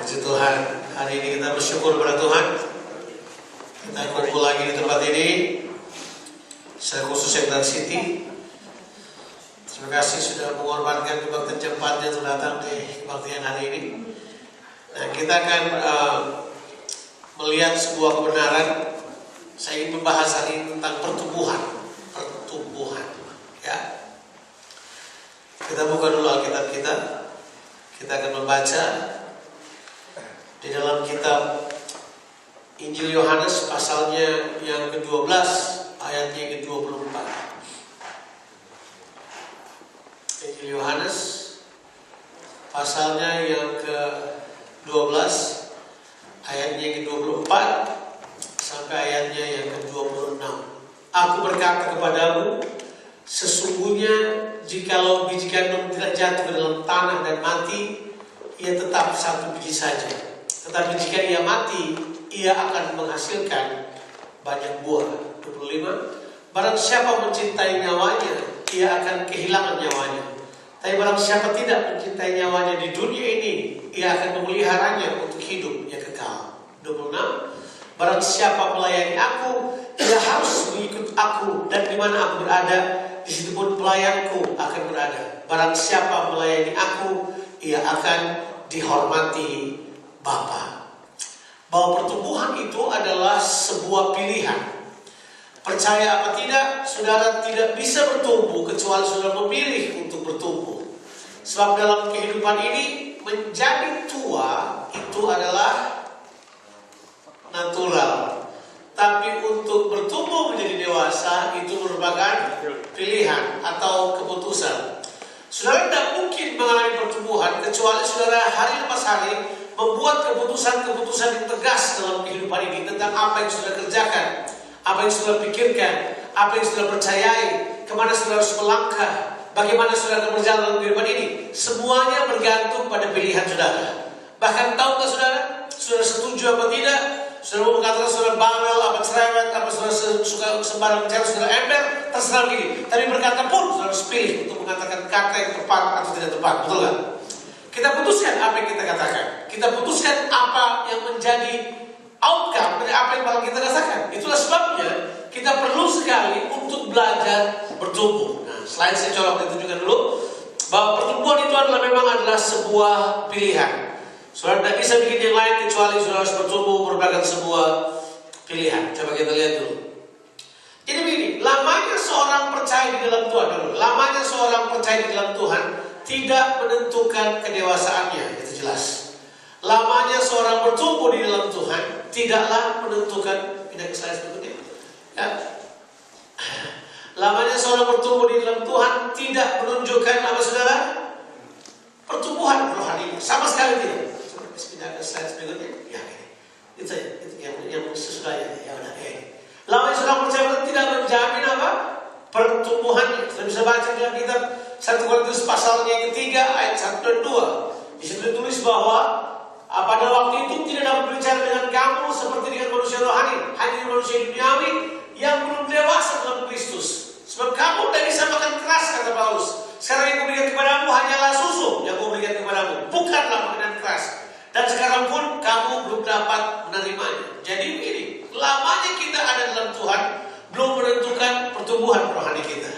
Puji Tuhan, hari ini kita bersyukur kepada Tuhan. Kita kumpul lagi di tempat ini, secara khusus Sektor City. Terima kasih sudah mengorbankan kebaktian cepatnya untuk datang di kebaktian hari ini. Nah, kita akan melihat sebuah kebenaran. Saya ingin membahas hari ini tentang pertumbuhan. Ya. Kita buka dulu Alkitab kita. Kita akan membaca di dalam kitab Injil Yohanes pasalnya yang ke-12 ayatnya yang ke-24. Injil Yohanes pasalnya yang ke-12 ayatnya yang ke-24 sampai ayatnya yang ke-26. Aku berkata kepadamu, sesungguhnya jikalau biji gandum tidak jatuh ke dalam tanah dan mati, ia tetap satu biji saja. Tetapi jika ia mati, ia akan menghasilkan banyak buah. 25. Barang siapa mencintai nyawanya, ia akan kehilangan nyawanya. Tapi barang siapa tidak mencintai nyawanya di dunia ini, ia akan memeliharanya untuk hidup yang kekal. 26. Barang siapa melayani aku, ia harus mengikut aku, dan di mana aku berada, di situ pun pelayanku akan berada. Barang siapa melayani aku, ia akan dihormati Bapa. Bahwa pertumbuhan itu adalah sebuah pilihan. Percaya apa tidak, saudara tidak bisa bertumbuh kecuali saudara memilih untuk bertumbuh. Sebab dalam kehidupan ini menjadi tua itu adalah natural. Tapi untuk bertumbuh menjadi dewasa itu merupakan pilihan atau keputusan. Saudara tidak mungkin mengalami pertumbuhan kecuali saudara hari lepas hari membuat keputusan-keputusan yang tegas dalam kehidupan ini tentang apa yang saudara kerjakan, apa yang saudara pikirkan, apa yang saudara percayai, kemana saudara harus melangkah, bagaimana saudara akan berjalan dalam kehidupan ini. Semuanya bergantung pada pilihan saudara. Bahkan tahukah saudara, saudara setuju apa tidak? Saudara mau mengatakan saudara bawel, apa cerewet, apa saudara suka sembarang bicara, saudara ember, terserah begini. Tapi berkata pun saudara harus pilih untuk mengatakan kata yang tepat atau tidak tepat, betul kan? Kita putuskan apa yang kita katakan. Kita putuskan apa yang menjadi outcome dari apa yang bakal kita rasakan. Itulah sebabnya kita perlu sekali untuk belajar bertumbuh. Nah, selain saya colok ditunjukkan dulu bahwa pertumbuhan itu memang sebuah pilihan. Saudara tidak bisa bikin yang lain kecuali saudara harus bertumbuh merupakan sebuah pilihan. Coba kita lihat dulu. Jadi begini, lamanya seorang percaya di dalam Tuhan dulu. Lamanya seorang percaya di dalam Tuhan tidak menentukan kedewasaannya, itu jelas. Lamanya seorang bertumbuh di dalam Tuhan tidaklah menentukan, pindah ke slide berikutnya. Ya. Lamanya seorang bertumbuh di dalam Tuhan tidak menunjukkan apa saudara? Pertumbuhan rohani, sama sekali tidak. Coba pindah ke slide berikutnya. Ya, itu yang sesudahnya. Ya udah, lamanya seorang percaya tidak menjamin apa? Pertumbuhannya. Kita bisa baca dalam kitab 1 Korintus pasalnya yang ketiga ayat 1 dan 2. Di situ ditulis bahwa pada waktu itu tidak dapat berbicara dengan kamu seperti dengan manusia rohani, hanya manusia duniawi yang belum dewasa dalam Kristus. Sebab kamu tidak bisa makan keras, kata Paulus. Sekarang yang kuberikan kepadamu hanyalah susu yang kuberikan kepadamu, bukanlah makanan keras. Dan sekarang pun kamu belum dapat menerimanya. Jadi begini, lamanya kita ada dalam Tuhan belum menentukan pertumbuhan rohani kita.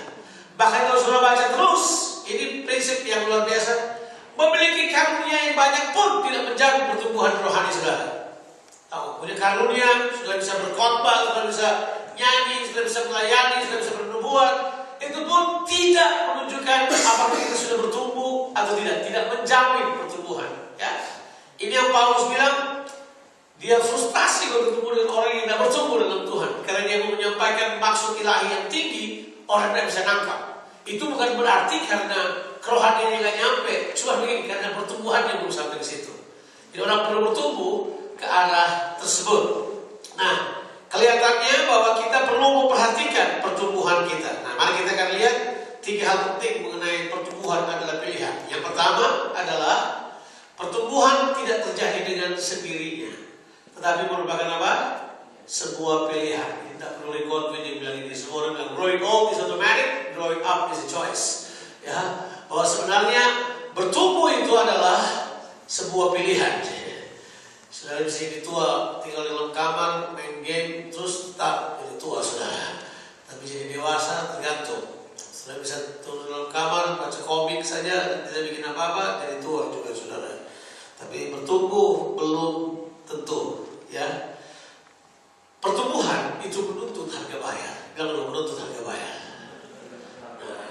Bahkan kalau sudah baca terus, ini prinsip yang luar biasa. Memiliki karunia yang banyak pun tidak menjamin pertumbuhan rohani saudara. Tahu, punya karunia, sudah bisa berkhotbah, sudah bisa nyanyi, sudah bisa melayani, sudah bisa bernubuat, itu pun tidak menunjukkan apakah kita sudah bertumbuh atau tidak menjamin pertumbuhan. Ya, ini yang Paulus bilang. Dia frustasi kalau bertemu dengan orang yang tidak bertumbuh dalam Tuhan, karena dia mau menyampaikan maksud ilahi yang tinggi, orang tidak bisa nangkap. Itu bukan berarti karena kerohaniannya nggak nyampe, cuma begini, karena pertumbuhannya belum sampai ke situ. Jadi orang perlu bertumbuh ke arah tersebut. Nah, kelihatannya bahwa kita perlu memperhatikan pertumbuhan kita. Nah, mari kita akan lihat 3 hal penting mengenai pertumbuhan adalah pilihan. Yang pertama adalah pertumbuhan tidak terjadi dengan sendirinya, tetapi merupakan apa? Sebuah pilihan. Tidak perlu ikut yang bilang ini. Semua orang bilang growing old is automatic, growing up is a choice. Ya, bahwa sebenarnya bertumbuh itu adalah sebuah pilihan. Saudara bisa jadi tua, tinggal dalam kamar, main game, terus tetap jadi tua saudara. Tapi jadi dewasa tergantung. Saudara bisa turun dalam kamar, baca komik saja, tidak bikin apa-apa, jadi tua juga saudara. Tapi bertumbuh belum tentu, ya. Pertumbuhan itu menuntut harga bayar. Kalau menuntut harga bayar,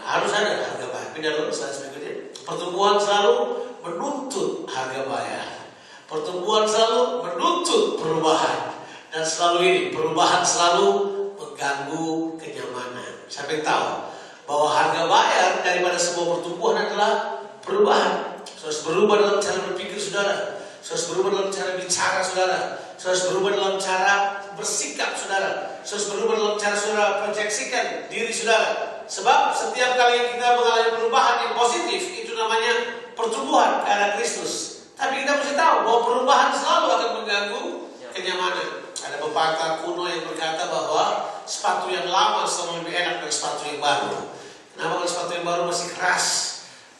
harus ada harga bayar. Pindah dulu slide berikutnya. Pertumbuhan selalu menuntut harga bayar. Pertumbuhan selalu menuntut perubahan. Dan selalu ini, perubahan selalu mengganggu kenyamanan. Siapa yang tahu bahwa harga bayar daripada sebuah pertumbuhan adalah perubahan. Saudara harus berubah dalam cara berpikir saudara. Saudara harus berubah dalam cara bicara saudara. Saudara harus berubah dalam cara bersikap saudara. Saudara harus berubah dalam cara saudara proyeksikan diri saudara. Sebab setiap kali kita mengalami perubahan yang positif, itu namanya pertumbuhan ke arah Kristus. Tapi kita mesti tahu bahwa perubahan selalu akan mengganggu kenyamanan. Ada pepatah kuno yang berkata bahwa sepatu yang lama selalu lebih enak dari sepatu yang baru. Kenapa? Kalau sepatu yang baru masih keras,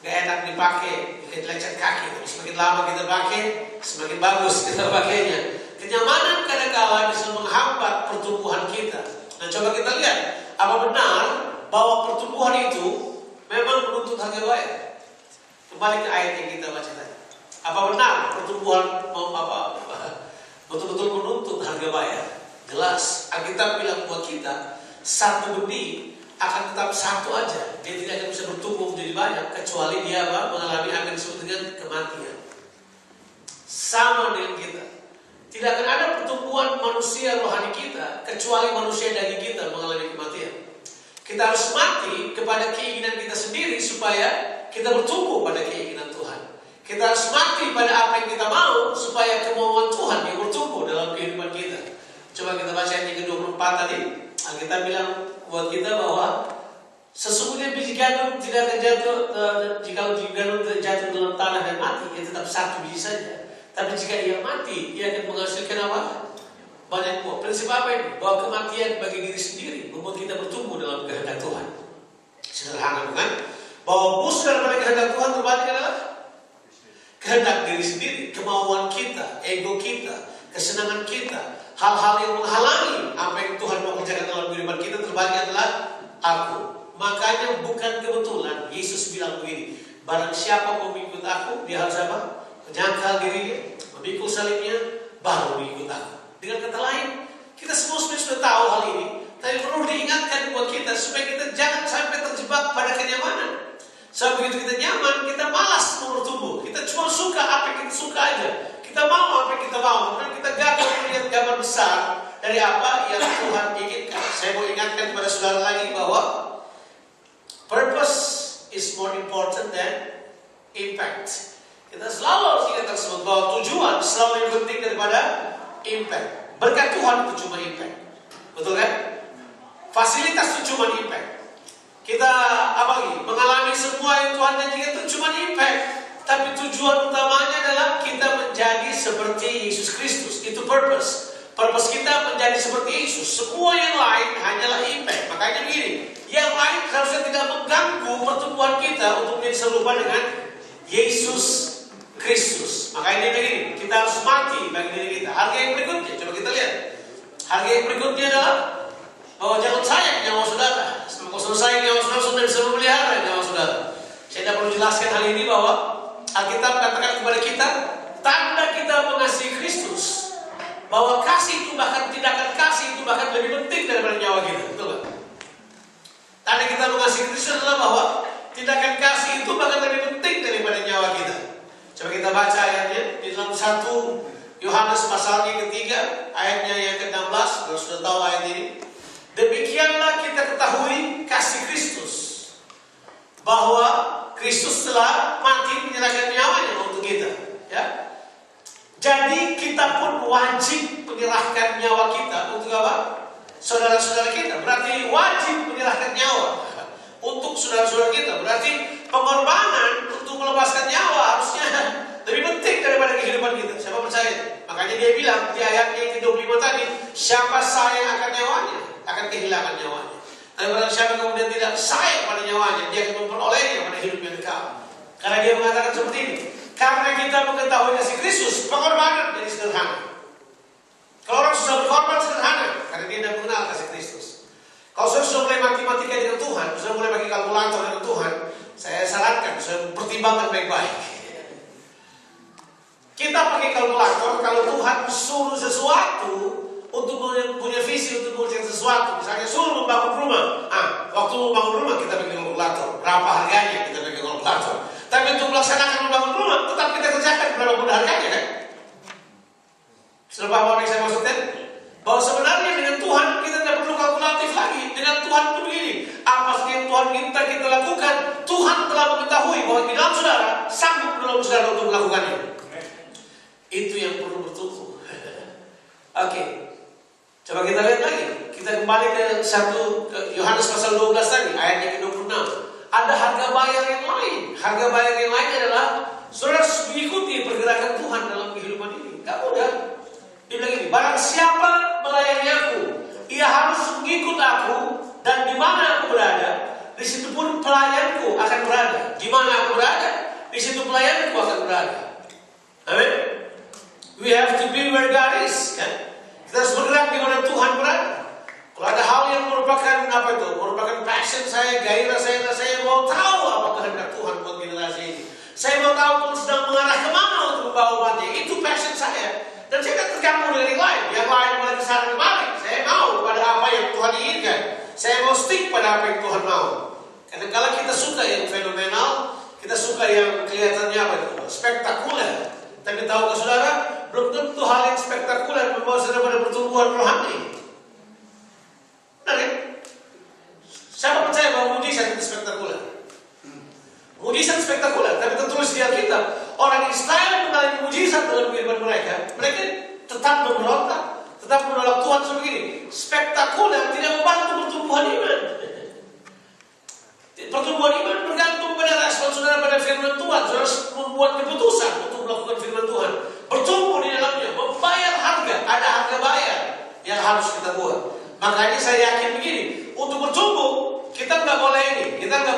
gak enak dipakai, bikin lecet kaki. Tapi semakin lama kita pakai, semakin bagus kita pakainya. Kenyamanan kadang-kala bisa menghambat pertumbuhan kita. Nah, coba kita lihat, apa benar bahwa pertumbuhan itu memang menuntut harga bayar? Kembali ke ayat yang kita baca tadi. Apa benar pertumbuhan betul-betul menuntut harga bayar? Jelas, Alkitab bilang buat kita, satu benih akan tetap satu aja. Dia tidak akan bisa bertumbuh menjadi banyak kecuali dia mengalami apa yang disebut dengan kematian. Sama dengan kita. Tidak akan ada pertumbuhan manusia rohani kita kecuali manusia daging kita mengalami kematian. Kita harus mati kepada keinginan kita sendiri supaya kita bertumbuh pada keinginan Tuhan. Kita harus mati pada apa yang kita mau supaya kemauan Tuhan yang bertumbuh dalam kehidupan kita. Coba kita baca ayat yang ke-24 tadi. Alkitab bilang buat kita bahwa sesungguhnya biji gandum tidak akan jatuh, jika biji gandum jatuh dalam tanah dan mati, ia tetap satu biji saja. Tapi jika ia mati, ia akan menghasilkan apa? Banyak buah. Prinsip apa ini? Bahwa kematian bagi diri sendiri membuat kita bertumbuh dalam kehendak Tuhan. Sederhana bukan? Bahwa musuh daripada kehendak Tuhan terbalik adalah kehendak diri sendiri, kemauan kita, ego kita, kesenangan kita, hal-hal yang menghalangi apa yang Tuhan mau kerjakan dalam kehidupan kita terbalik adalah aku. Makanya bukan kebetulan Yesus bilang begini, barang siapa mau mengikut aku, dia harus apa? Menyangkal dirinya, memikul salibnya, baru mengikut aku. Dengan kata lain, kita semua sudah tahu hal ini, tapi perlu diingatkan buat kita supaya kita jangan sampai terjebak pada kenyamanan. Sebab begitu kita nyaman, kita malas mau bertumbuh. Kita cuma suka apa yang kita suka aja. Kita mau apa yang kita mau. Kemudian kita gagal melihat gambar besar dari apa yang Tuhan inginkan. Saya mau ingatkan kepada saudara lagi bahwa purpose is more important than impact. Kita selalu harus ingat tersebut bahwa tujuan selalu lebih penting daripada impact. Berkat Tuhan itu cuma impact. Betul kan? Fasilitas itu cuma impact. Kita mengalami semua yang Tuhan janjikan itu cuma impact. Tapi tujuan utamanya adalah kita menjadi seperti Yesus Kristus. Itu purpose. Purpose kita menjadi seperti Yesus. Semua yang lain hanyalah impact. Makanya begini, yang lain harusnya tidak mengganggu pertumbuhan kita untuk menjadi serupa dengan Yesus Kristus. Makanya dia begini, kita harus mati bagi diri kita. Harga yang berikutnya, coba kita lihat. Harga yang berikutnya adalah bahwa jangan sayang nyawa saudara. Kalau sayang nyawa saudara, saudara bisa memelihara nyawa saudara. Saya tidak perlu jelaskan hal ini bahwa Alkitab katakan kepada kita, tanda kita mengasihi Kristus, bahwa kasih itu bahkan tindakan kasih itu bahkan lebih penting daripada nyawa kita. Betul kan? Tanda kita mengasihi Kristus adalah bahwa tindakan kasih itu bahkan lebih penting daripada nyawa kita. Coba kita baca ayatnya di dalam 1 Yohanes pasalnya yang ketiga, ayatnya yang ke-16. Kalau sudah tahu ayat ini, demikianlah kita ketahui kasih Kristus, bahwa Kristus telah mati menyerahkan nyawanya untuk kita. Ya, jadi kita pun wajib menyerahkan nyawa kita untuk apa? Saudara-saudara kita. Berarti wajib menyerahkan nyawa untuk saudara-saudara kita. Berarti pengorbanan untuk melepaskan nyawa harusnya lebih penting daripada kehidupan kita. Siapa percaya? Makanya dia bilang di ayat yang ke-25 tadi, siapa sayang akan nyawanya akan kehilangan nyawanya. Tapi barang siapa kemudian tidak sayang pada nyawanya, dia akan memperolehnya pada hidup yang kekal. Karena dia mengatakan seperti ini, karena kita mengetahui kasih Kristus, pengorbanan jadi sederhana. sederhana. Kalau orang sudah berkorban sederhana, karena dia tidak mengenal kasih Kristus. Kalau sudah mulai matematika dengan Tuhan, sudah mulai pakai kalkulator dengan Tuhan, saya sarankan, saya pertimbangkan baik-baik. Kita pakai kalkulator, kalau Tuhan suruh sesuatu, untuk punya visi, untuk mengerjakan sesuatu. Misalnya suruh membangun rumah. Waktu membangun rumah kita pakai kalkulator. Berapa harganya kita pakai kalkulator. Tapi untuk melaksanakan membangun rumah, tetap kita kerjakan berapa pun harganya kan. Sudah paham apa yang saya maksudkan? Bahwa sebenarnya dengan Tuhan kita tidak perlu kalkulatif lagi. Dengan Tuhan itu begini, apa yang Tuhan minta kita lakukan, Tuhan telah mengetahui bahwa di dalam saudara sanggup dalam saudara untuk melakukannya. Itu yang perlu bertumbuh. Oke, coba kita lihat lagi. Kita kembali ke 1 Yohanes pasal 12 tadi, ayat yang ke-26. Ada harga bayar yang lain. Harga bayar yang lain adalah saudara harus mengikuti pergerakan Tuhan dalam kehidupan ini. Gak mudah. Dia bilang ini, barang siapa melayani aku, ia harus mengikut aku, dan di mana aku berada, di situ pun pelayanku akan berada. Di mana aku berada, di situ pelayanku akan berada. Amin. We have to be where God is, kan? Kita harus bergerak di mana Tuhan berada. Kalau ada hal yang merupakan apa itu, merupakan passion saya, gairah saya mau tahu apa kehendak Tuhan buat generasi ini. Saya mau tahu Tuhan sedang mengarah kemana untuk membawa umatnya. Itu passion saya. Dan saya tidak terganggu dengan yang lain. Yang lain boleh kesana kemari. Saya mau pada apa yang Tuhan inginkan. Saya mau stick pada apa yang Tuhan mau. Karena kalau kita suka yang fenomenal, kita suka yang kelihatannya apa itu, spektakuler. Tapi tahu ke saudara, belum tentu hal yang spektakuler membawa saudara pada pertumbuhan rohani. Benar ya? Siapa percaya bahwa mujizat itu spektakuler? Mujizat spektakuler, tapi tertulis di Alkitab. Orang Israel mengalami mujizat dalam kehidupan mereka. Mereka tetap memberontak, tetap menolak Tuhan sebegini. Spektakuler tidak membantu pertumbuhan iman. Pertumbuhan iman bergantung pada respon saudara pada firman Tuhan. Saudara membuat keputusan untuk melakukan firman Tuhan, bertumbuh di dalamnya, membayar harga. Ada harga bayar yang harus kita buat. Makanya saya yakin begini, untuk bertumbuh kita nggak boleh ini, kita nggak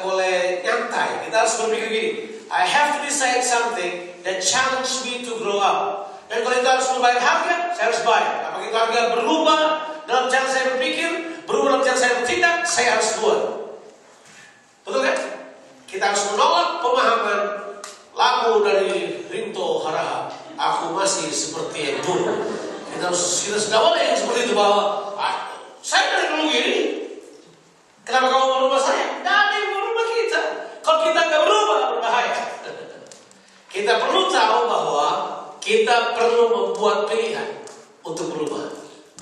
boleh nyantai. Kita harus berpikir begini, I have to decide something that challenge me to grow up. Dan kalau itu harus membayar harga, saya harus bayar. Apakah itu harga berubah dalam cara saya berpikir, berubah dalam cara saya bertindak, saya harus buat. Betul kan? Kita harus menolak pemahaman lagu dari Rinto Harahap, aku masih seperti yang dulu. Kita sudah boleh yang seperti itu, bahwa saya dari dulu gini. Kenapa kamu merubah saya? Tidak ada yang merubah kita. Kalau kita nggak berubah, berbahaya. Kita perlu tahu bahwa kita perlu membuat pilihan untuk berubah.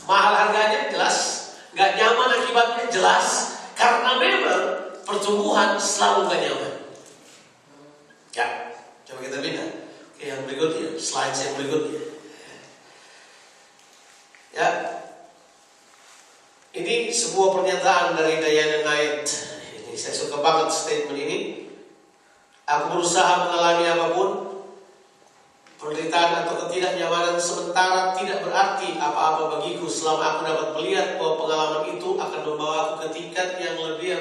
Mahal harganya jelas, nggak nyaman akibatnya jelas, karena memang pertumbuhan selalu nggak nyaman. Ya, coba kita pindah ke yang berikutnya, slide yang berikutnya. Ya. Ini sebuah pernyataan dari Diana Knight. Ini saya suka banget statement ini. Aku berusaha mengalami apapun, penderitaan atau ketidaknyamanan sementara tidak berarti apa-apa bagiku selama aku dapat melihat bahwa pengalaman itu akan membawa aku ke tingkat yang lebih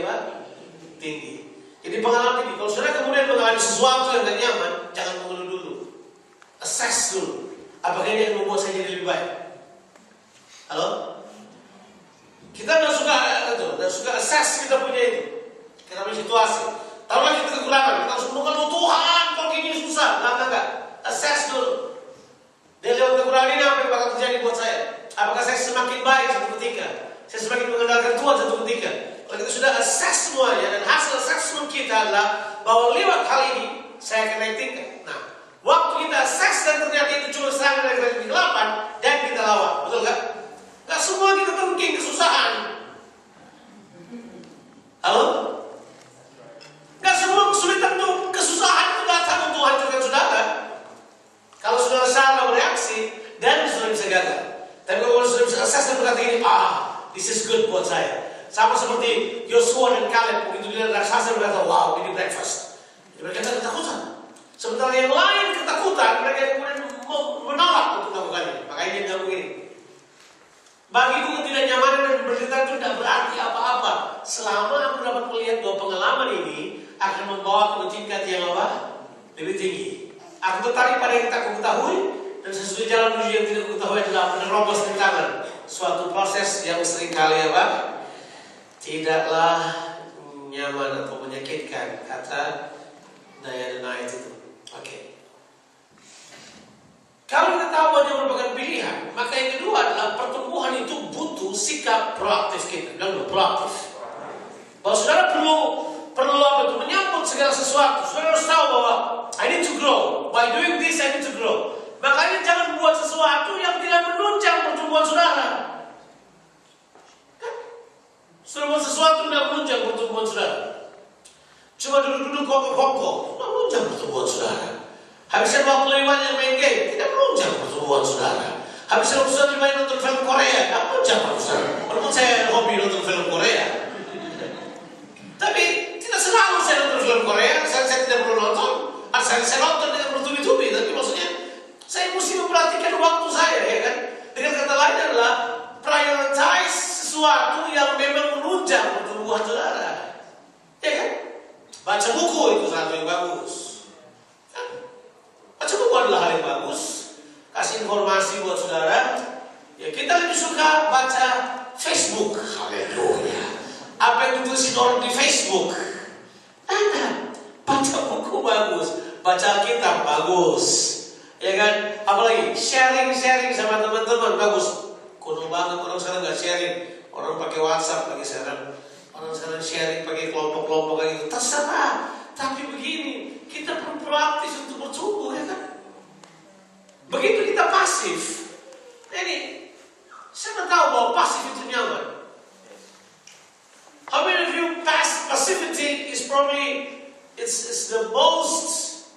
tinggi. Jadi pengalaman ini, kalau saudara kemudian mengalami sesuatu yang tidak nyaman, jangan mengeluh dulu. Assess dulu. Apakah ini yang membuat saya jadi lebih baik? Halo? Kita tidak suka assess kita punya itu. Kita punya situasi. Tahu lagi kita kekurangan. Kita harus mengeluh, Tuhan kok gini susah. Enggak. Assess dulu. Dia lihat kekurangan ini apa yang bakal terjadi buat saya. Apakah saya semakin baik satu ketika? Saya semakin mengandalkan Tuhan satu ketika? Kalau kita sudah assess semuanya, dan hasil assessment kita adalah bahwa lewat hal ini saya akan naik tingkat. Nah, waktu kita assess dan ternyata itu cuma serangan dari kegelapan, dan kita lawan. Betul kan? Gak semua kita termungkin kesusahan. Halo? Gak semua kesulitan itu, kesusahan itu datang untuk hancurkan saudara. Kalau saudara salah bereaksi, dan saudara bisa gagal. Tapi kalau saudara bisa assess dan berkata ini, this is good buat saya. Sama seperti Yosua dan Caleb, begitu dia raksasa berkata, wow, ini breakfast. Jadi mereka tidak ketakutan. Sementara yang lain ketakutan, mereka kemudian menolak untuk melakukannya. Makanya dia bilang begini, bagiku ketidaknyamanan dan penderitaan itu tidak berarti apa-apa selama aku dapat melihat bahwa pengalaman ini akan membawa ke tingkat yang lebih tinggi. Aku tertarik pada yang tak aku ketahui, dan sesuatu jalan menuju yang tidak aku ketahui adalah menerobos rintangan. Suatu proses yang seringkali tidaklah nyaman atau menyakitkan, kata Daya Denai itu. Oke. Kalau kita tahu bahwa dia merupakan pilihan, maka yang kedua adalah pertumbuhan itu butuh sikap proaktif kita. Bilang proaktif. Bahwa saudara perlu apa itu? Menyambut segala sesuatu. Saudara harus tahu bahwa I need to grow. By doing this I need to grow. Makanya jangan buat sesuatu yang tidak menunjang pertumbuhan saudara. Saudara buat sesuatu yang tidak menunjang pertumbuhan saudara. Cuma duduk-duduk kongkong-kongkong, tidak menunjang pertumbuhan saudara. Habiskan waktu lebih banyak main game, tidak menunjang pertumbuhan saudara. Habiskan waktu lebih banyak nonton film Korea, tidak menunjang pertumbuhan saudara. Walaupun saya hobi nonton film Korea, tapi tidak selalu saya nonton film Korea. Saya tidak perlu nonton. Saya nonton dengan bertubi-tubi, tapi maksudnya saya mesti memperhatikan waktu saya, ya kan? Dengan kata lain adalah prioritize sesuatu yang memang menunjang pertumbuhan saudara, ya kan? Baca buku itu satu yang bagus. Baca buku adalah hal yang bagus. Kasih informasi buat saudara. Ya, kita lebih suka baca Facebook. Haleluya. Apa yang ditulis orang di Facebook? Baca buku bagus, baca kitab bagus, ya kan? Apalagi sharing sama teman-teman bagus. Kuno banget orang sekarang nggak sharing. Orang pakai WhatsApp lagi sekarang. Orang sekarang sharing pakai kelompok-kelompok kayak gitu. Terserah. Tapi begini, kita perlu proaktif untuk bertumbuh, ya kan? Begitu kita pasif, ini saya tahu bahwa pasif itu nyaman. How many of you passivity is probably it's the most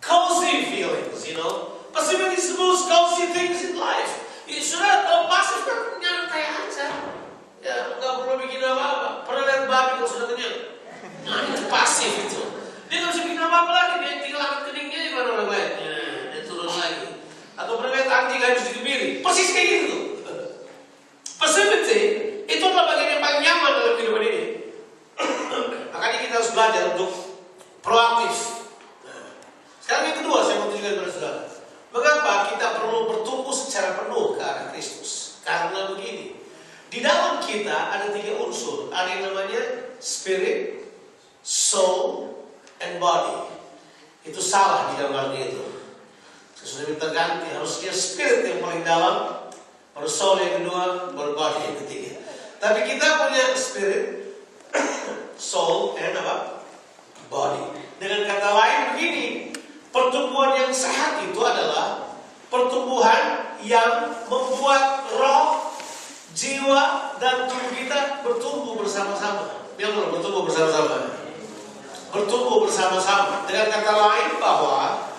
cozy feelings, you know? Passivity is the most cozy things in life. Ya sudah, kalau pasif kan nyantai aja, ya nggak perlu bikin apa-apa. Pernah lihat babi kalau sudah kenyang? Nah itu pasif itu. Dia nggak bisa bikin apa-apa lagi, dia tinggal angkat keningnya juga orang lain. Ya, dia turun lagi. Atau pernah lihat anjing habis dikebiri? Persis kayak gitu. Passivity itu adalah bagian yang paling nyaman dalam kehidupan ini. Makanya kita harus belajar untuk proaktif. Nah, sekarang yang kedua saya mau tunjukkan kepada saudara. Mengapa kita perlu bertumbuh secara penuh ke arah Kristus? Karena begini, di dalam kita ada 3 unsur. Ada yang namanya spirit, soul, and body. Itu salah di dalam arti itu. Sudah kita ganti, harusnya spirit yang paling dalam, baru soul yang kedua, baru body yang ketiga. Tapi kita punya spirit, soul, and apa? Body. Dengan kata lain begini, pertumbuhan yang sehat itu adalah pertumbuhan yang membuat roh, jiwa, dan tubuh kita bertumbuh bersama-sama. Yang belum bertumbuh bersama-sama. Bertumbuh bersama-sama. Dengan kata lain bahwa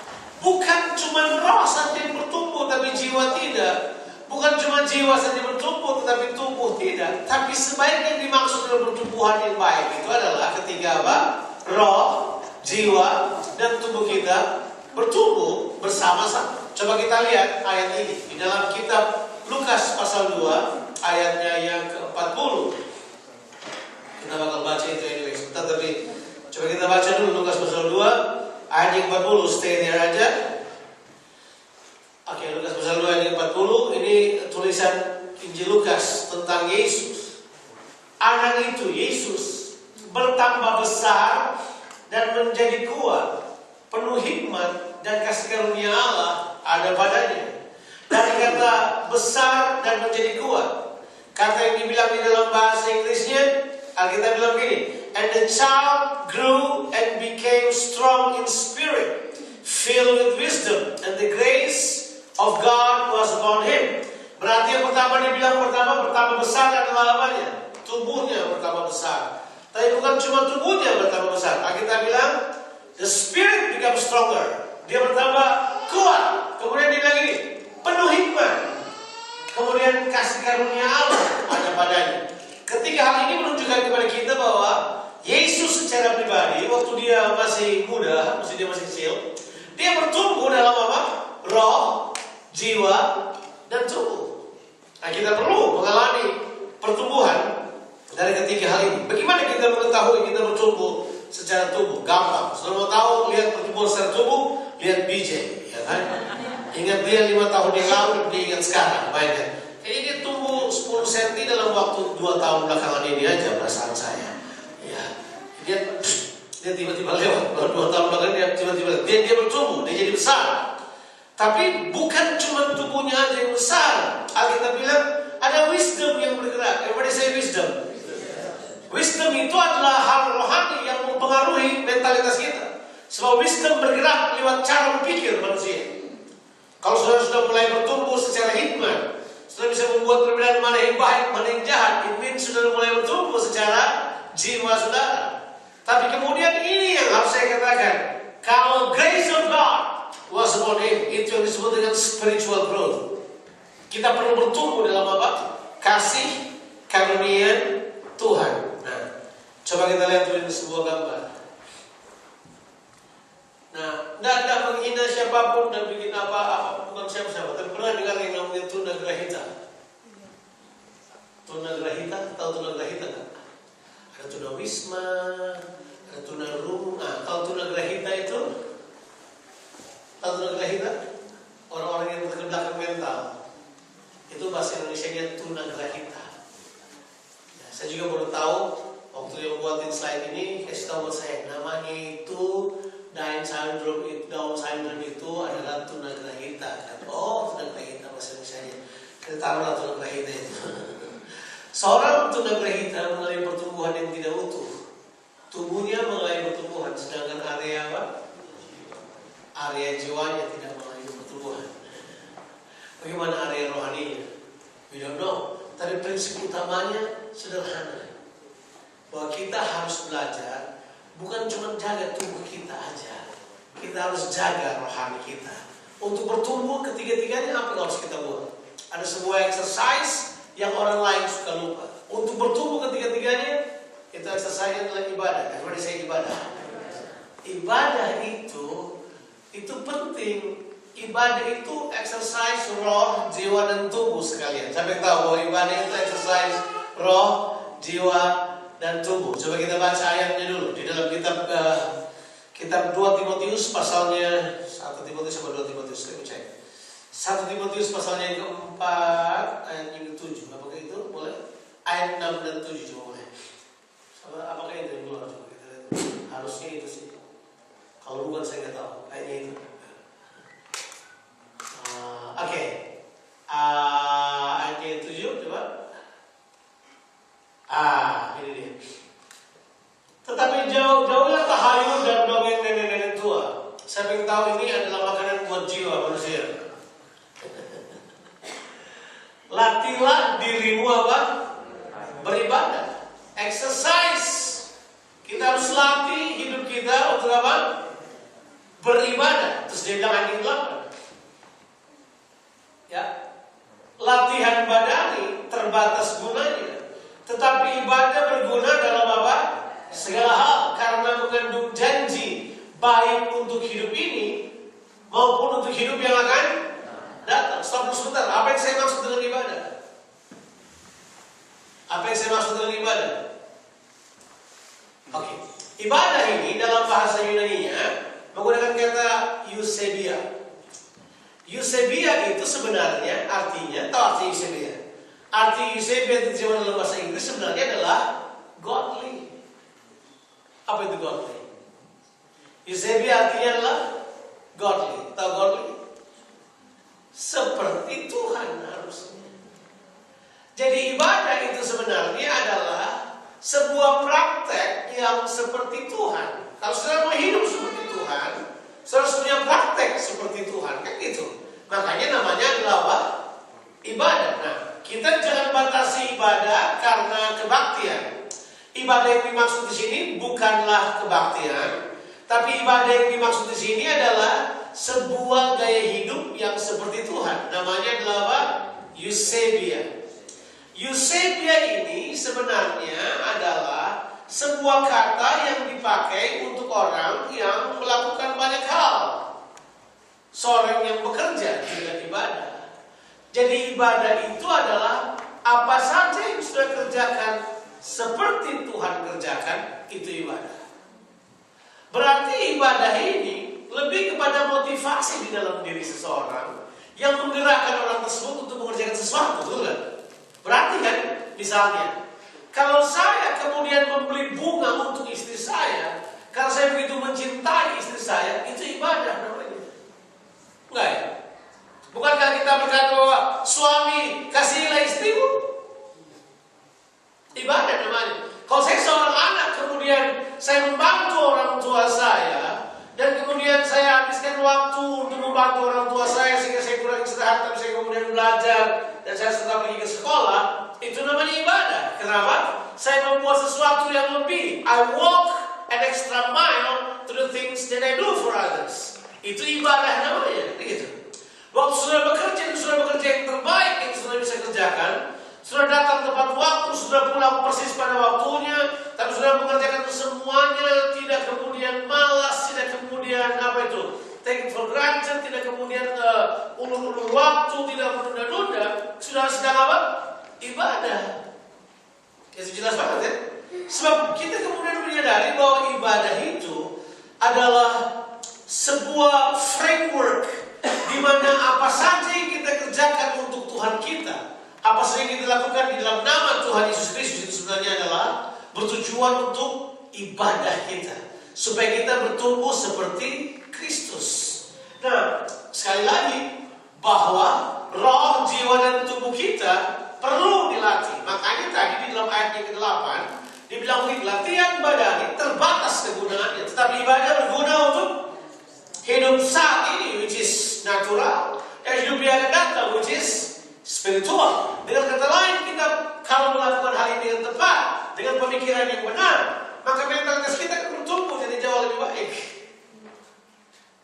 bukan cuma roh saja yang bertumbuh, tapi jiwa tidak. Bukan cuma jiwa saja bertumbuh, tetapi tubuh tidak. Tapi sebaiknya yang dimaksud dengan pertumbuhan yang baik itu adalah ketika apa? Roh, jiwa, dan tubuh kita bertumbuh bersama-sama. Coba kita lihat ayat ini di dalam kitab Lukas pasal 2 ayatnya yang ke-40. Kita bakal baca itu anyway. Tapi coba kita baca dulu Lukas pasal 2 ayat yang 40. Stay there aja. Oke, Lukas pasal 2 ayat yang 40. Ini tulisan Injil Lukas tentang Yesus. Anak itu Yesus bertambah besar dan menjadi kuat, penuh hikmat dan kasih karunia Allah ada padanya. Dari kata besar dan menjadi kuat, kata yang dibilang di dalam bahasa Inggrisnya, Alkitab bilang begini, and the child grew and became strong in spirit, filled with wisdom, and the grace of God was upon him. Berarti yang pertama dibilang pertama besar adalah apanya? Tubuhnya bertambah besar. Tapi bukan cuma tubuhnya bertambah besar. Alkitab bilang the spirit become stronger. Dia bertambah kuat. Kemudian dia bilang ini, penuh hikmat. Kemudian kasih karunia Allah ada padanya. Ketiga hal ini menunjukkan kepada kita bahwa Yesus secara pribadi waktu dia masih muda, maksudnya dia masih kecil, dia bertumbuh dalam apa? Roh, jiwa, dan tubuh. Nah, kita perlu mengalami pertumbuhan dari ketiga hal ini. Bagaimana kita mengetahui kita bertumbuh secara tubuh? Gampang. Kalau mau tahu lihat pertumbuhan secara tubuh, lihat BJ. kan? Ingat dia 5 tahun yang lalu, dia ingat sekarang, bayangkan. Kayaknya dia tumbuh 10 cm dalam waktu 2 tahun belakangan ini aja perasaan saya. Ya, dia tiba-tiba lewat, baru 2 tahun belakangan dia tiba-tiba dia bertumbuh, dia jadi besar. Tapi bukan cuma tubuhnya aja yang besar. Alkitab bilang ada wisdom yang bergerak. Everybody say wisdom. Wisdom itu adalah hal rohani yang mempengaruhi mentalitas kita. Sebab wisdom bergerak lewat cara berpikir manusia. Kalau saudara sudah mulai bertumbuh secara hikmat, sudah bisa membuat perbedaan mana yang baik, mana yang jahat, it means sudah mulai bertumbuh secara jiwa saudara. Tapi kemudian ini yang harus saya katakan, kalau grace of God was upon him, itu yang disebut dengan spiritual growth. Kita perlu bertumbuh dalam apa? Kasih karunia Tuhan. Nah, coba kita lihat dulu sebuah gambar. Nah, tidak menghina siapapun dan bikin apa bukan siapa-siapa. Tapi pernah dengar yang namanya tunagrahita? Tunagrahita, tahu tunagrahita kan? Ada tunawisma, ada tunarungu. Nah, tahu tunagrahita itu? Tahu tunagrahita? Orang-orang yang berkebutuhan mental. Itu bahasa Indonesianya tunagrahita. Ya, saya juga baru tahu waktu yang buatin slide ini, kasih tahu buat saya namanya itu Down syndrome itu adalah tunagrahita. Oh, tunagrahita bahasa Indonesianya. Kita tahulah tunagrahita itu. Seorang tunagrahita mengalami pertumbuhan yang tidak utuh. Tubuhnya mengalami pertumbuhan, sedangkan area apa? Area jiwanya tidak mengalami pertumbuhan. Bagaimana area rohaninya? We don't know. Tapi prinsip utamanya sederhana. Bahwa kita harus belajar bukan cuma jaga tubuh kita aja. Kita harus jaga rohani kita. Untuk bertumbuh ketiga-tiganya apa yang harus kita buat? Ada sebuah exercise yang orang lain suka lupa. Untuk bertumbuh ketiga-tiganya, itu exercise adalah ibadah. Everybody say ibadah. Ibadah itu penting. Ibadah itu exercise roh, jiwa, dan tubuh sekalian. Siapa yang tahu bahwa ibadah itu exercise roh, jiwa, dan tubuh? Coba kita baca ayatnya dulu di dalam kitab 2 Timotius pasalnya 1 Timotius sama 2 Timotius. Kita cek 1 Timotius pasalnya yang keempat ayat yang ke-7. Apakah itu? Boleh? Ayat 6 dan 7 coba boleh. Apakah itu yang keluar? Coba kita lihat. Harusnya itu sih. Kalau bukan saya nggak tahu. Ayatnya itu. Oke. Ayatnya yang 7 coba. Ini dia. Tetapi jauh-jauhnya tahayul dan dongeng nenek-nenek tua. Saya ingin tahu ini adalah makanan buat jiwa manusia. Latihlah dirimu apa? Beribadah. Exercise. Kita harus latih hidup kita untuk apa? Beribadah. Terus dia bilang ayat 8. Ya. Latihan badani terbatas gunanya. Tetapi ibadah berguna dalam apa? Segala hal, karena mengandung janji baik untuk hidup ini maupun untuk hidup yang akan datang. Stop sebentar. Apa yang saya maksud dengan ibadah? Apa yang saya maksud dengan ibadah? Oke. Ibadah ini dalam bahasa Yunani-nya menggunakan kata eusebia. Eusebia itu sebenarnya artinya, tahu arti eusebia? Arti eusebia itu dalam bahasa Inggris sebenarnya adalah godly. Apa itu godly? Eusebia artinya adalah godly. Tahu godly? Seperti Tuhan harusnya. Jadi ibadah itu sebenarnya adalah sebuah praktek yang seperti Tuhan. Kalau saudara mau hidup seperti Tuhan, saudara harus punya praktek seperti Tuhan, kan gitu. Makanya namanya adalah apa? Ibadah. Nah, kita jangan batasi ibadah karena kebaktian. Ibadah yang dimaksud di sini bukanlah kebaktian, tapi ibadah yang dimaksud di sini adalah sebuah gaya hidup yang seperti Tuhan. Namanya adalah apa? Eusebia. Eusebia ini sebenarnya adalah sebuah kata yang dipakai untuk orang yang melakukan banyak hal. Seorang yang bekerja juga ibadah. Jadi ibadah itu adalah apa saja yang sudah kerjakan seperti Tuhan kerjakan, itu ibadah. Berarti ibadah ini lebih kepada motivasi di dalam diri seseorang yang menggerakkan orang tersebut untuk mengerjakan sesuatu, betul kan? Berarti kan, misalnya, kalau saya kemudian membeli bunga untuk istri saya, karena saya begitu mencintai istri saya, itu ibadah namanya. Enggak ya? Bukankah kita berkata bahwa suami kasihilah istrimu? Ibadah namanya. Kalau saya seorang anak, kemudian saya membantu orang tua saya, dan kemudian saya habiskan waktu untuk membantu orang tua saya sehingga saya kurang istirahat, tapi saya kemudian belajar dan saya tetap pergi ke sekolah, itu namanya ibadah. Kenapa? Saya membuat sesuatu yang lebih. I walk an extra mile to the things that I do for others. Itu ibadah namanya, gitu. Waktu sudah bekerja yang terbaik yang sudah bisa kerjakan, sudah datang tepat waktu, sudah pulang persis pada waktunya, tapi sudah mengerjakan semuanya, tidak kemudian malas, tidak kemudian take it for granted, tidak kemudian ulur-ulur waktu, tidak menunda-nunda, sudah sedang apa? Ibadah. Itu jelas banget ya. Sebab kita kemudian menyadari bahwa ibadah itu adalah sebuah framework di mana apa saja yang kita kerjakan untuk Tuhan kita, apa saja yang kita lakukan di dalam nama Tuhan Yesus Kristus, itu sebenarnya adalah bertujuan untuk ibadah kita, supaya kita bertumbuh seperti Kristus. Nah, sekali lagi, bahwa roh, jiwa, dan tubuh kita perlu dilatih. Makanya tadi di dalam ayat yang ke-8 dibilang begini, latihan badani terbatas kegunaannya, tetapi ibadah berguna untuk hidup saat ini, which is natural, dan hidup yang akan datang, which is spiritual. Dengan kata lain, kita kalau melakukan hal ini dengan tepat, dengan pemikiran yang benar, maka mentalitas kita akan bertumbuh jadi jauh lebih baik.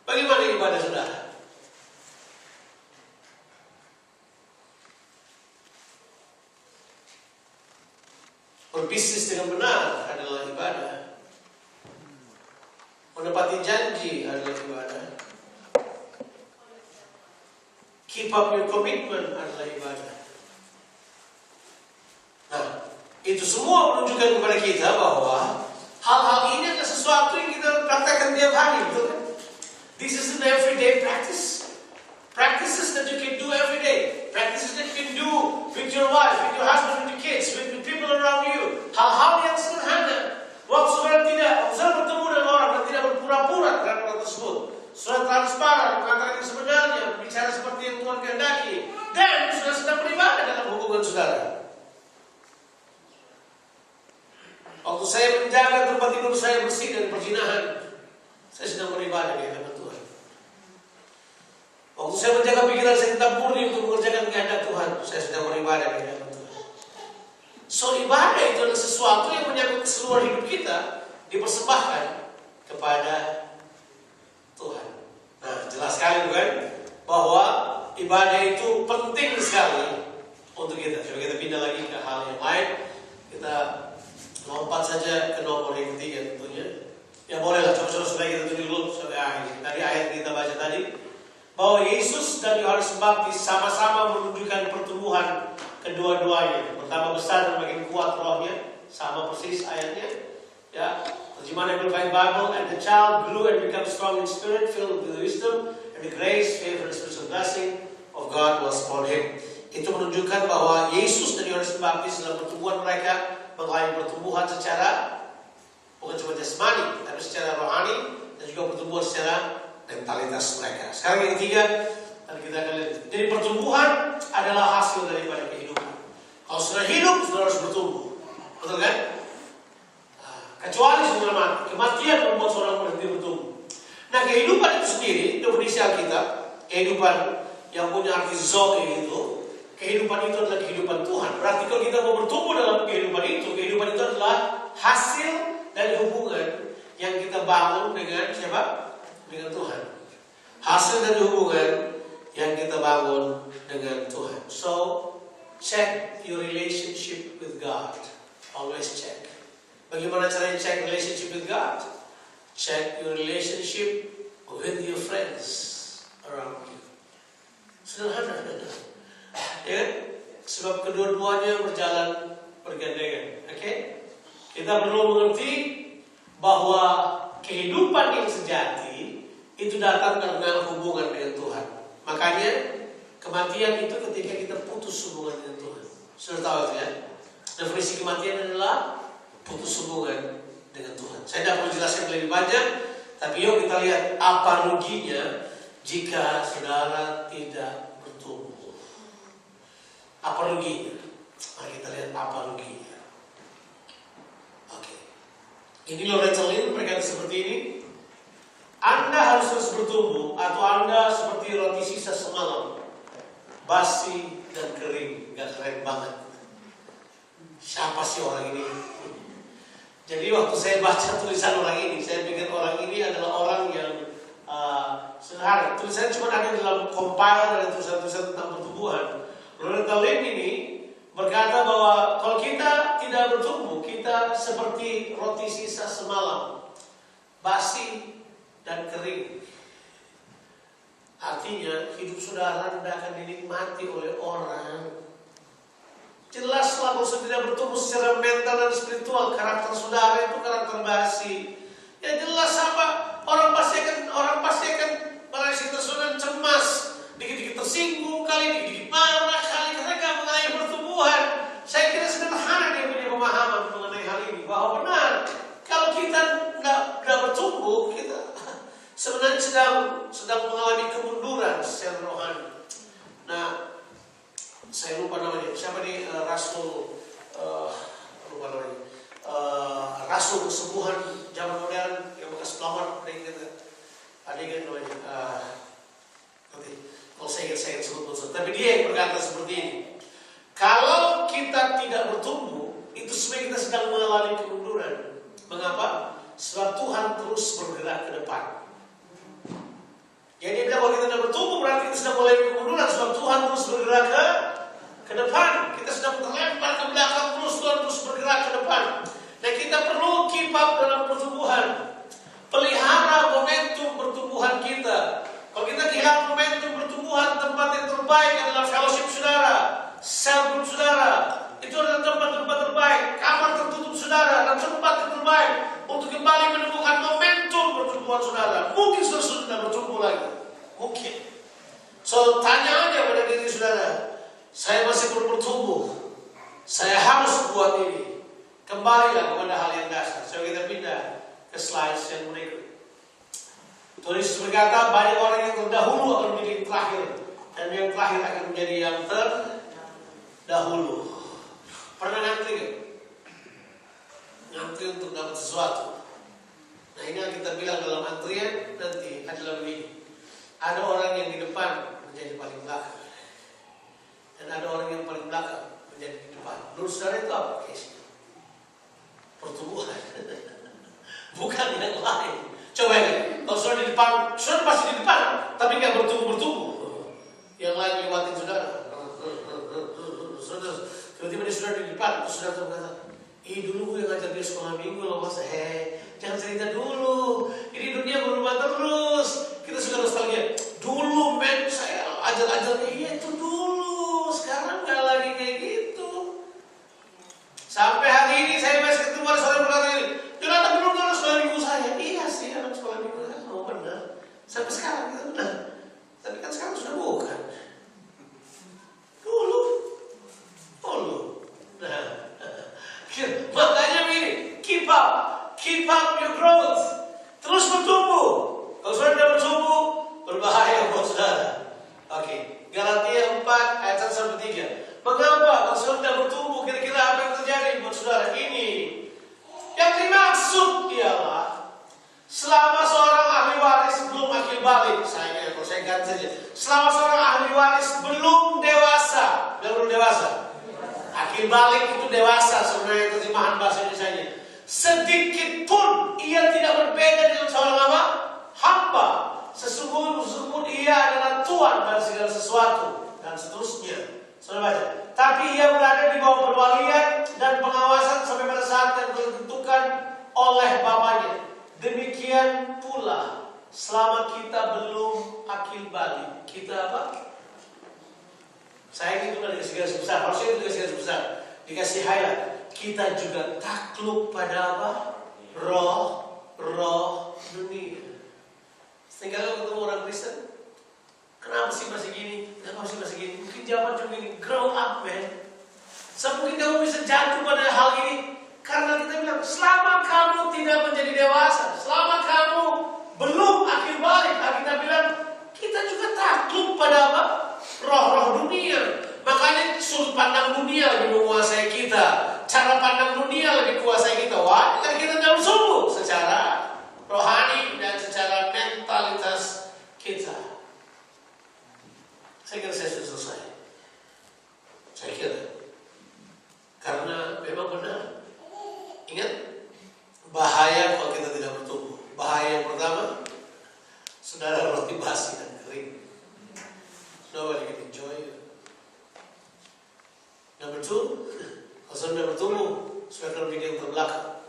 Bagaimana ibadah saudara? Berbisnis dengan benar adalah ibadah. Menepati janji adalah ibadah. Keep up your commitment adalah ibadah. Nah, itu semua menunjukkan kepada kita bahwa hal-hal ini adalah sesuatu yang kita praktekkan tiap hari, betul kan? This is an everyday practice. Practices that you can do every day. Practices that you can do with your wife, with your husband, with your kids, with the people around you. Hal-hal yang sederhana. Waktu saudara bertemu dengan orang dan tidak berpura-pura terhadap orang tersebut. Saudara transparan, mengatakan yang sebenarnya, bicara seperti yang Tuhan kehendaki, dan saudara sedang beribadah dalam hubungan saudara. Waktu saya menjaga tempat tidur saya bersih dari perzinahan, saya sedang beribadah di hadapan Tuhan. Waktu saya menjaga pikiran saya tetap murni untuk mengerjakan kehendak Tuhan, saya sedang beribadah di hadapan Tuhan. So ibadah itu adalah sesuatu yang menyangkut seluruh hidup kita, dipersembahkan kepada Tuhan. Nah, jelas sekali bukan bahwa ibadah itu penting sekali untuk kita. Coba kita pindah lagi ke hal yang lain. Kita lompat saja ke nomor yang ketiga tentunya. Ya bolehlah, coba kita tunjuk dulu sampai akhir. Tadi ayat yang kita baca tadi, bahwa Yesus dan Yohanes Pembaptis sama-sama menunjukkan pertumbuhan kedua-duanya. Pertama besar dan makin kuat rohnya, sama persis ayatnya. Ya, terjemahan Amplified Bible, and the child grew and became strong in spirit, filled with wisdom, and the grace, favor, and spiritual blessing of God was upon him. Itu menunjukkan bahwa Yesus dan Yohanes Pembaptis dalam pertumbuhan mereka mengalami pertumbuhan secara bukan cuma jasmani, tapi secara rohani, dan juga pertumbuhan secara mentalitas mereka. Sekarang yang ketiga, dan kita akan lihat. Jadi pertumbuhan adalah hasil daripada kehidupan. Kalau sudah hidup, sudah harus bertumbuh, betul kan? Kecuali sudah mati, kematian membuat seorang berhenti bertumbuh. Nah, kehidupan itu sendiri, definisi Alkitab, kehidupan yang punya arti zoe itu, kehidupan itu adalah kehidupan Tuhan. Berarti kalau kita mau bertumbuh dalam kehidupan itu adalah hasil dari hubungan yang kita bangun dengan siapa? Dengan Tuhan. Hasil dari hubungan yang kita bangun dengan Tuhan. So, check your relationship with God. Always check. Bagaimana caranya check relationship with God? Check your relationship with your friends around you. Sederhana. Ya, sebab kedua-duanya berjalan bergandengan. Oke? Kita perlu mengerti bahwa kehidupan yang sejati itu datang karena hubungan dengan Tuhan. Makanya kematian itu ketika kita putus hubungan dengan Tuhan. Sudah tahu itu ya? Definisi kematian adalah putus hubungan dengan Tuhan. Saya tidak perlu jelaskan lebih banyak, tapi yuk kita lihat apa ruginya jika saudara tidak bertumbuh. Apa ruginya? Mari kita lihat apa ruginya. Oke. Ini Lorenzo Lin berkata seperti ini. Anda harus terus bertumbuh, atau Anda seperti roti sisa semalam, basi dan kering. Gak keren banget. Siapa sih orang ini? Jadi waktu saya baca tulisan orang ini, saya pikir orang ini adalah orang yang sederhana. Tulisan cuma ada dalam compiler dari tulisan-tulisan tentang pertumbuhan. Lorenzo Lin ini berkata bahwa kalau kita tidak bertumbuh, kita seperti roti sisa semalam, basi dan kering. Artinya hidup saudara tidak akan dinikmati oleh orang. Jelaslah kalau tidak bertumbuh secara mental dan spiritual, karakter saudara itu karakter basi. Ya jelas apa? Orang pasti akan merasa saudara cemas, dikit-dikit tersinggung, kali dikit-dikit marah, kali mereka mengenai pertumbuhan. Saya kira sederhana dia punya pemahaman mengenai hal ini, bahwa benar kalau kita tidak bertumbuh, kita sebenarnya sedang mengalami kemunduran secara rohani. Nah, saya lupa namanya. Siapa nih Rasul? Lupa namanya. Rasul kesembuhan zaman modern yang bekas pelamar. Ada yang namanya. Nanti kalau saya ingat sebut. Tapi dia yang berkata seperti ini. Kalau kita tidak bertumbuh, itu sebenarnya kita sedang mengalami kemunduran. Mengapa? Sebab Tuhan terus bergerak ke depan. Yang dia bilang kalau kita tidak bertumbuh berarti kita sedang mulai kemunduran, sebab Tuhan terus bergerak ke depan. Kita sedang terlempar ke belakang, terus Tuhan terus bergerak ke depan. Nah, kita perlu keep up dalam pertumbuhan. Pelihara momentum pertumbuhan kita. Kalau kita kehilangan momentum pertumbuhan, tempat yang terbaik adalah fellowship saudara, cell group saudara. Itu adalah tempat-tempat terbaik. Kamar tertutup saudara adalah tempat yang terbaik untuk kembali menemukan momentum pertumbuhan saudara. Mungkin saudara sudah tidak bertumbuh lagi. Mungkin. So, tanya aja pada diri saudara. Saya masih perlu bertumbuh. Saya harus buat ini. Kembalilah kepada hal yang dasar. So, kita pindah ke slides yang berikut. Tuhan Yesus berkata, banyak orang yang terdahulu akan menjadi yang terakhir, dan yang terakhir akan menjadi yang terdahulu. Pernah ngantri kan? Ngantri untuk dapat sesuatu. Nah, ini yang kita bilang dalam antrian nanti adalah begini. Ada orang yang di depan menjadi paling belakang, dan ada orang yang paling belakang menjadi di depan. Menurut saudara itu apa? Pertumbuhan. Bukan yang lain. Coba ya, kalau saudara di depan, saudara pasti di depan, tapi nggak bertumbuh. Yang lain lewatin saudara. Tiba-tiba dia sudah di depan, terus saudara berkata, dulu gue yang ngajar dia sekolah minggu loh mas. Jangan cerita dulu. Ini dunia berubah terus. Kita suka nostalgia. Dulu men, saya ajar-ajar itu dulu. Sekarang nggak lagi kayak gitu. Sampai hari ini saya masih ketemu saudara berkata ini. Jonathan belum lulus sekolah minggu saya. Iya sih, anak sekolah minggu saya. Oh benar. Sampai sekarang kita benar. Tapi kan sekarang sudah bukan. Dulu. Nah, makanya begini, keep up your growth, terus bertumbuh. Kalau saudara tidak bertumbuh, berbahaya buat saudara. Oke, Galatia 4 ayat 1-3. Mengapa kalau saudara tidak bertumbuh, kira-kira apa yang terjadi buat saudara? Ini yang dimaksud ialah selama seorang ahli waris belum akil balik, kalau saya ganti saja. Selama seorang ahli waris belum dewasa, akil balik itu dewasa sebenarnya terjemahan bahasa Indonesia-nya. Sedikit pun ia tidak berbeda dengan seorang apa? Hamba. Sesungguhnya ia adalah Tuhan dari segala sesuatu dan seterusnya. Saudara baca. Tapi ia berada di bawah perwalian dan pengawasan sampai pada saat yang ditentukan oleh Bapaknya. Demikian pula selama kita belum akil balik, kita apa? Saya itu dikasih garis besar, harusnya itu dikasih garis besar, dikasih highlight. Kita juga takluk pada apa? Roh dunia. Sehingga ketemu orang Kristen, kenapa sih masih gini? Kenapa sih masih gini? Mungkin zaman juga gini. Grow up, man. Mungkin kamu bisa jatuh pada hal ini karena kita bilang, selama kamu tidak menjadi dewasa, selama kamu belum akhir balik, kita bilang kita juga takut pada apa? Roh-roh dunia. Makanya sudut pandang dunia lebih menguasai kita, cara pandang dunia lebih kuasai kita. Wah, kan kita tidak bersumbu secara rohani dan secara mentalitas kita. Saya kira saya sudah selesai. Saya kira karena memang benar. Ingat, bahaya kalau kita tidak bertumbuh. Bahaya yang pertama, saudara roti basi dan kering. Nobody can enjoy it. Number two, kalau saudara bertumbuh, saudara lebih yang terbelakang.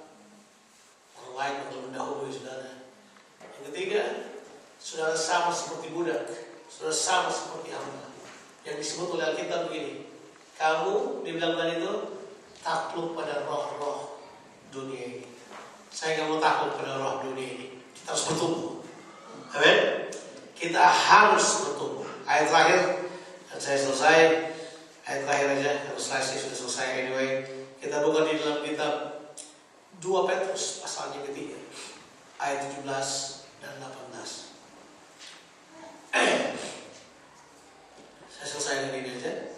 Orang lain akan mendahului saudara. Yang ketiga, saudara sama seperti budak. Saudara sama seperti hamba. Yang disebut oleh Alkitab begini, kamu dibilang tadi itu takluk pada roh-roh dunia ini. Saya nggak mau takut pada roh dunia ini. Kita harus bertumbuh. Amin. Kita harus bertumbuh. Ayat terakhir, dan saya selesai. Ayat terakhir aja, karena saya sudah selesai anyway. Kita buka di dalam kitab 2 Petrus pasalnya ketiga, ayat 17 dan 18. Saya selesai ini aja.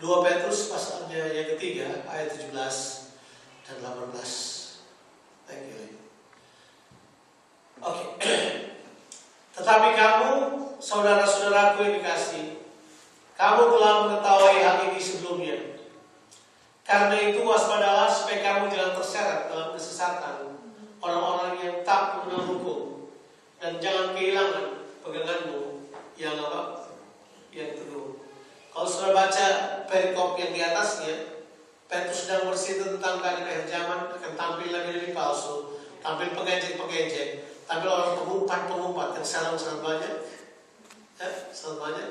2 Petrus pasalnya yang ketiga, ayat 17 dan 18. Thank you. Oke. Tetapi kamu, saudara-saudaraku yang dikasihi, kamu telah mengetahui hal ini sebelumnya. Karena itu waspadalah supaya kamu jangan terseret dalam kesesatan orang-orang yang tak mengenal hukum, dan jangan kehilangan peganganmu yang apa? Yang teguh. Kalau sudah baca perikop yang di atasnya, Petrus sedang bercerita tentang keadaan akhir zaman, akan tampil lebih palsu, tampil pengejek-pengejek, tampil orang pengumpat-pengumpat yang sangat banyak. Sangat banyak.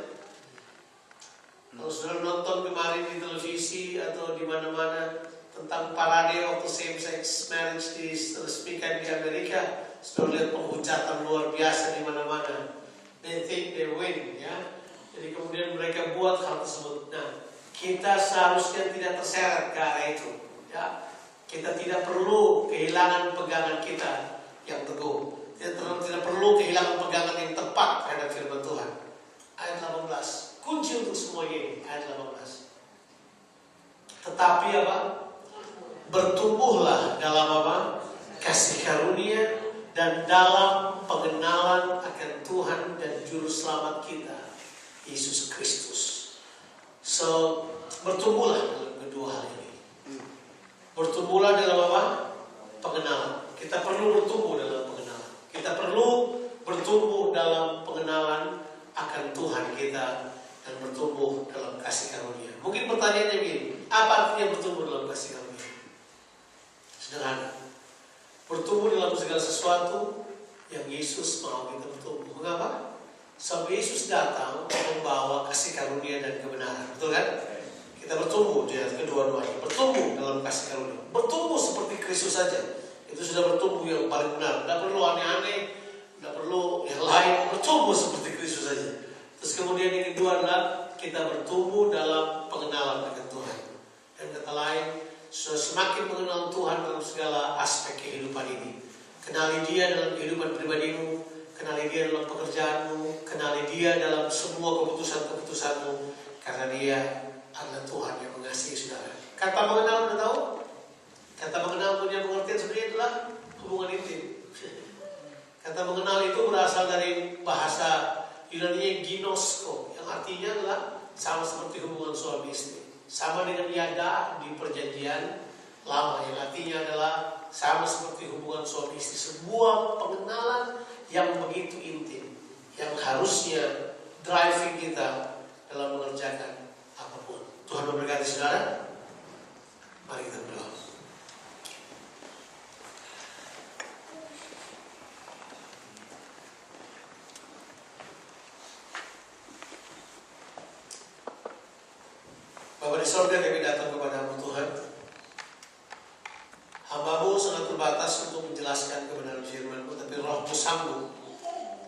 Kalau sudah nonton kemarin di televisi atau di mana-mana tentang parade waktu same-sex marriage diresmikan di Amerika, sudah lihat penghujatan luar biasa di mana-mana. They think they win, ya. Jadi kemudian mereka buat hal tersebut. Nah, kita seharusnya tidak terseret ke arah itu, ya. Kita tidak perlu kehilangan pegangan kita yang teguh. Tidak perlu kehilangan pegangan yang tepat terhadap firman Tuhan. Ayat 18. Kunci untuk semuanya ini, ayat 18. Tetapi apa? Bertumbuhlah dalam apa? Kasih karunia dan dalam pengenalan akan Tuhan dan Juru Selamat kita, Yesus Kristus. So, bertumbuhlah dalam kedua hal ini. Bertumbuhlah dalam apa? Pengenalan. Kita perlu bertumbuh dalam pengenalan. Kita perlu bertumbuh dalam pengenalan akan Tuhan kita dan bertumbuh dalam kasih karunia. Mungkin pertanyaannya begini, apa artinya bertumbuh dalam kasih karunia? Sederhana. Bertumbuh dalam segala sesuatu yang Yesus mau kita bertumbuh. Mengapa? Sebab Yesus datang membawa kasih karunia dan kebenaran. Betul kan? Kita bertumbuh di kedua-duanya. Bertumbuh dalam kasih karunia. Bertumbuh seperti Kristus saja. Itu sudah bertumbuh yang paling benar. Tidak perlu aneh-aneh, tidak perlu yang lain. Bertumbuh seperti Kristus saja. Terus kemudian yang kedua adalah kita bertumbuh dalam pengenalan dengan Tuhan. Dan kata lain, semakin mengenal Tuhan dalam segala aspek kehidupan ini. Kenali Dia dalam kehidupan pribadimu, kenali Dia dalam pekerjaanmu, kenali Dia dalam semua keputusan-keputusanmu. Karena Dia adalah Tuhan yang mengasihi saudara. Kata mengenal, Anda tahu? Kata mengenal punya pengertian sebenarnya adalah hubungan intim. Kata mengenal itu berasal dari bahasa Yunani ginosko, yang artinya adalah sama seperti hubungan suami istri. Sama dengan yada di perjanjian lama, yang artinya adalah sama seperti hubungan suami istri. Sebuah pengenalan yang begitu intim, yang harusnya driving kita dalam mengerjakan apapun. Tuhan memberkati saudara. Mari kita berdoa. Bapa di sorga, kami datang kepadamu Tuhan. Hamba-Mu sangat terbatas untuk menjelaskan kebenaran firman-Mu, tapi Roh-Mu sanggup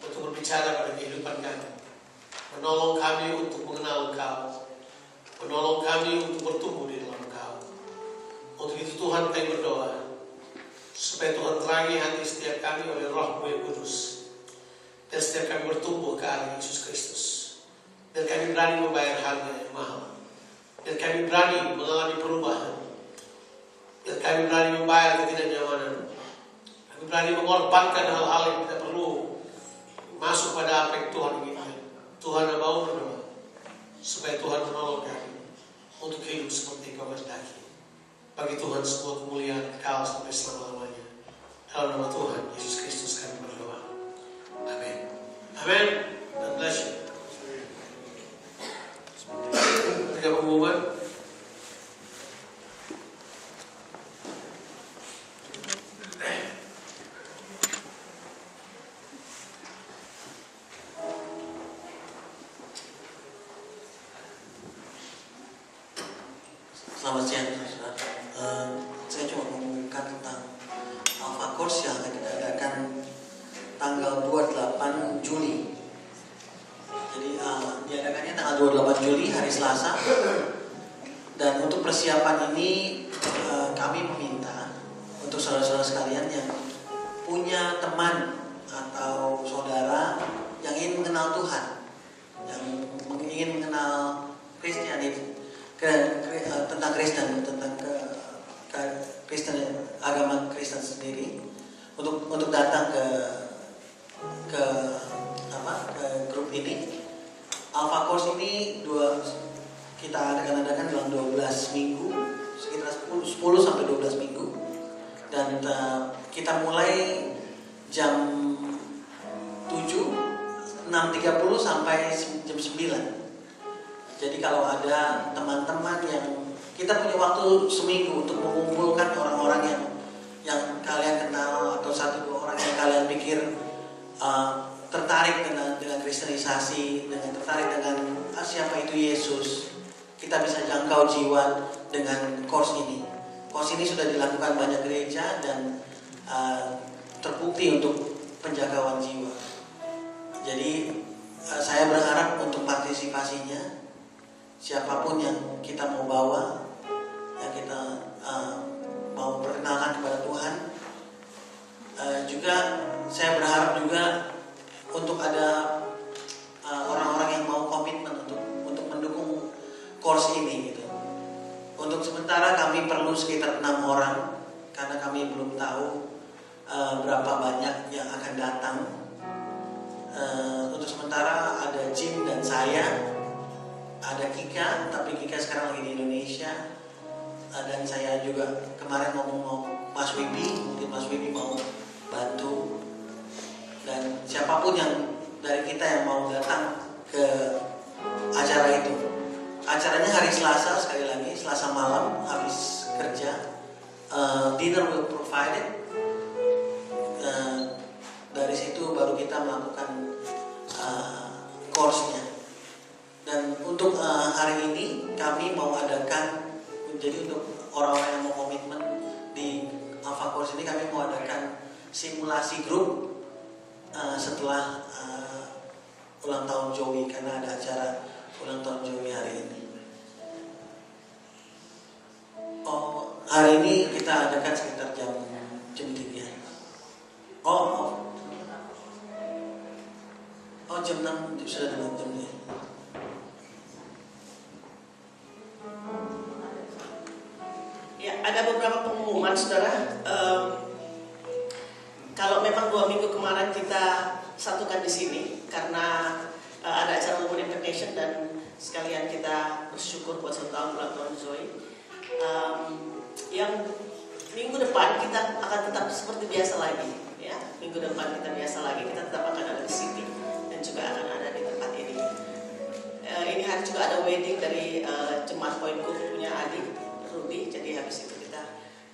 untuk berbicara pada kehidupan kami. Menolong kami untuk mengenal Engkau. Menolong kami untuk bertumbuh di dalam Engkau. Untuk itu Tuhan kami berdoa, supaya Tuhan terangi hati setiap kami oleh Roh-Mu yang kudus. Dan setiap kami bertumbuh ke arah Yesus Kristus. Dan kami berani membayar harga yang mahal. Dan kami berani mengalami perubahan. Dan kami berani membayar ketidaknyamanan. Kami berani mengorbankan hal-hal yang tidak perlu masuk pada apa yang Tuhan inginkan. Tuhan mau berdoa supaya Tuhan menolong kami untuk hidup seperti Kau kehendaki. Bagi Tuhan semua kemuliaan Kau sampai selama-lamanya. Dalam nama Tuhan Yesus Kristus kami berdoa. Amin. Amin. God bless you. Tiga pengumuman. Selamat siang, saudara. Saya cuma mengumumkan tentang Alpha Course yang akan kita adakan tanggal 28 Juli. Jadi diadakannya tanggal 28 Juli, hari Selasa. Dan untuk persiapan ini kami meminta untuk saudara-saudara sekalian yang punya teman atau saudara yang ingin mengenal Tuhan, yang ingin mengenal Kristiani, tentang Kristen, tentang Kristen, agama Kristen sendiri, untuk datang ke grup ini. Alpha Course ini kita adakan dalam 12 minggu, sekitar 10 sampai 12 minggu, dan kita mulai jam 6.30 sampai jam 9. Jadi kalau ada teman-teman yang kita punya waktu seminggu untuk mengumpulkan orang-orang yang kalian kenal, atau satu dua orang yang kalian pikir tertarik dengan kristenisasi, tertarik dengan siapa itu Yesus, kita bisa jangkau jiwa dengan course ini. Course ini sudah dilakukan banyak gereja dan terbukti untuk penjangkauan jiwa. Jadi saya berharap untuk partisipasinya, siapapun yang kita mau bawa, yang kita mau perkenalkan kepada Tuhan. Juga saya berharap juga untuk ada orang-orang yang mau komitmen untuk mendukung course ini gitu. Untuk sementara kami perlu sekitar 6 orang, karena kami belum tahu berapa banyak yang akan datang. Untuk sementara ada Jim dan saya, ada Kika, tapi Kika sekarang lagi di Indonesia, dan saya juga kemarin mau Mas Wibi, mungkin Mas Wibi mau bantu, dan siapapun yang dari kita yang mau datang ke acara itu. Acaranya hari Selasa, sekali lagi Selasa malam habis kerja. Dinner will provided. Dari situ baru kita melakukan course-nya. Dan untuk hari ini kami mau adakan, jadi untuk orang-orang yang mau komitmen di Alpha Course ini, kami mau adakan simulasi grup setelah ulang tahun Joey, karena ada acara ulang tahun Joey hari ini. Hari ini kita adakan sekitar jam 3. Jam 6 sudah dalam jamnya. Ya, ada beberapa pengumuman, saudara. Kalau memang 2 minggu kemarin kita satukan di sini karena ada acara Women International dan sekalian kita bersyukur buat 1 tahun ulang tahun Zoe. Yang minggu depan kita akan tetap seperti biasa lagi, ya. Minggu depan kita biasa lagi, kita tetap akan ada di sini dan juga akan ada di tempat ini. Ini hari juga ada wedding dari jemaat Poinku punya adik Rudy. Jadi habis itu kita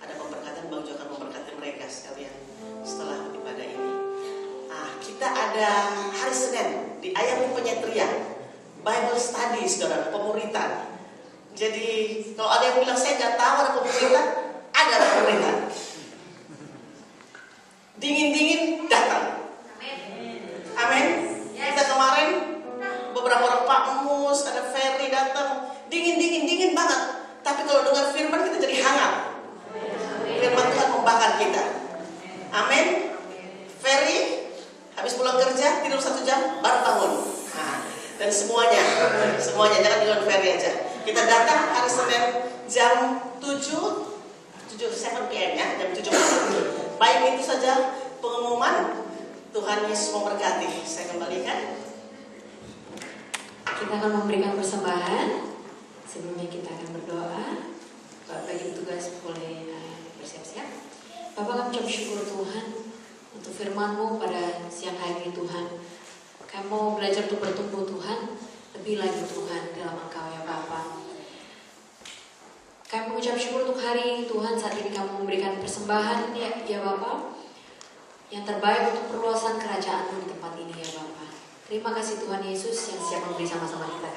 ada pemberkatan, Bang Jo akan memberkati mereka sekalian setelah ibadah ini. Kita ada hari Senin di Ayam Penyetrian Bible Study, saudara, pemuritan. Jadi kalau ada yang bilang saya nggak tahu ada pemuritan, ada pemuritan. Dingin-dingin datang. Amin. dingin banget. Tapi kalau dengar firman kita jadi hangat. Firman Tuhan membakar kita. Amin. Ferry habis pulang kerja tidur 1 jam baru bangun. Dan semuanya jangan dengan Ferry aja. Kita datang hari Senin jam 7 PM ya, jam 7 malam. Baik itu saja pengumuman. Tuhan Yesus memberkati. Saya kembalikan. Kita akan memberikan persembahan. Sebelumnya kita akan berdoa. Bapak bagi tugas boleh bersiap-siap. Bapak, kami ucap syukur Tuhan untuk firman-Mu pada siang hari ini Tuhan. Kami mau belajar untuk bertumbuh Tuhan, lebih lagi Tuhan dalam Engkau ya Bapak. Kami mengucap syukur untuk hari ini Tuhan. Saat ini kami memberikan persembahan ya Bapak, yang terbaik untuk perluasan kerajaan-Mu di tempat ini ya Bapak. Terima kasih Tuhan Yesus yang siap memberi sama-sama kita.